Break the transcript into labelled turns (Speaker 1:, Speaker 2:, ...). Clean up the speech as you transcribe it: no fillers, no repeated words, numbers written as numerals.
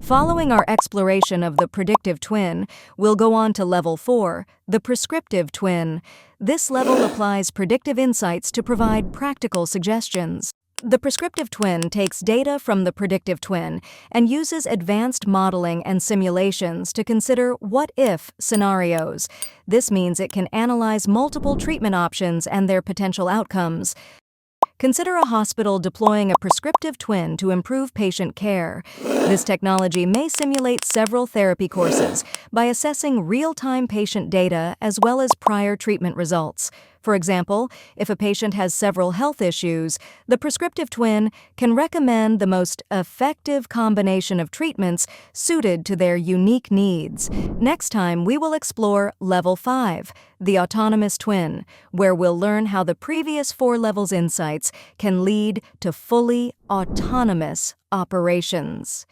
Speaker 1: Following our exploration of the predictive twin, we'll go on to level 4, the prescriptive twin. This level applies predictive insights to provide practical suggestions. The prescriptive twin takes data from the predictive twin and uses advanced modeling and simulations to consider what-if scenarios. This means it can analyze multiple treatment options and their potential outcomes. Consider a hospital deploying a prescriptive twin to improve patient care. This technology may simulate several therapy courses by assessing real-time patient data as well as prior treatment results. For example, if a patient has several health issues, the prescriptive twin can recommend the most effective combination of treatments suited to their unique needs. Next time, we will explore Level 5, the autonomous twin, where we'll learn how the previous 4 levels' insights can lead to fully autonomous operations.